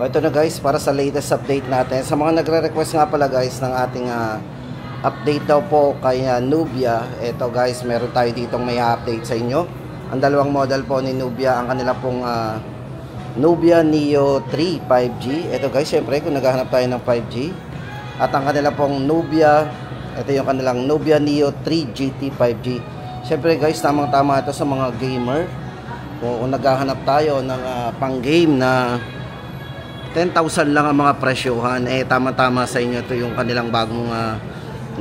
O ito na guys, para sa latest update natin. Sa mga nagre-request nga pala guys ng ating update daw po kay Nubia. Ito guys, meron tayo ditong may update sa inyo. Ang dalawang model po ni Nubia, ang kanila pong Nubia Neo 3 5G. Ito guys, syempre kung naghahanap tayo ng 5G. At ang kanila pong Nubia, ito yung kanilang Nubia Neo 3 GT 5G. Syempre guys, tamang-tama ito sa mga gamer. Kung naghahanap tayo ng pang-game na 10,000 lang ang mga presyohan, eh tama-tama sa inyo ito yung kanilang bagong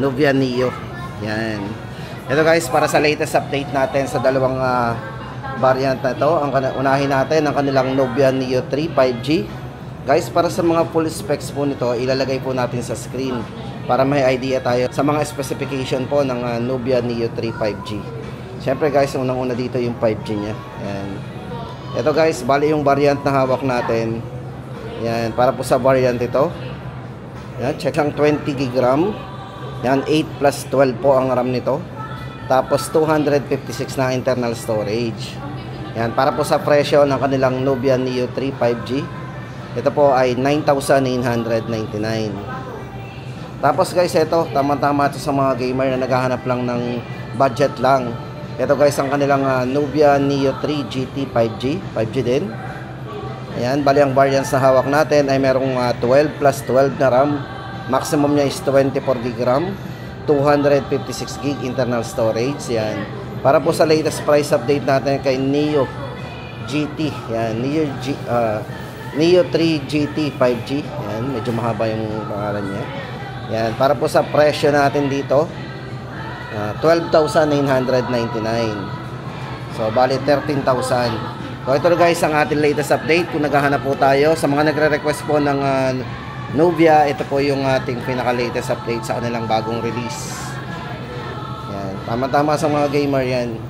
Nubia Neo. Yan. Ito guys, para sa latest update natin sa dalawang variant na ito, unahin natin ang kanilang Nubia Neo 3 5G. Guys, para sa mga full specs po nito, ilalagay po natin sa screen para may idea tayo sa mga specification po ng Nubia Neo 3 5G. Siyempre guys, unang-una dito yung 5G nya. Yan. Ito guys, bali yung variant na hawak natin. Yan, para po sa variant ito. Yan, check lang 20 GB RAM. Yan, 8 plus 12 po ang RAM nito. Tapos 256 na internal storage. Yan, para po sa presyo ng kanilang Nubia Neo 3 5G. Ito po ay 9,999. Tapos guys, ito, tama-tama ito sa mga gamer na naghahanap lang ng budget lang. Ito guys, ang kanilang Nubia Neo 3 GT 5G. 5G din. Ayan, bali ang variants na hawak natin ay merong 12 plus 12 na RAM. Maximum niya is 24 GB RAM. 256 GB internal storage. Yan. Para po sa latest price update natin kay Neo GT. Yan, Neo 3 GT 5G. Yan, medyo mahaba yung pangalan niya. Yan, para po sa presyo natin dito, 12,999. So, bali 13,000. So, ito guys ang ating latest update. Kung naghahanap po tayo, sa mga nagre-request po ng Nubia, ito po yung ating pinaka-latest update sa kanilang bagong release. Yan, tama-tama sa mga gamer yan.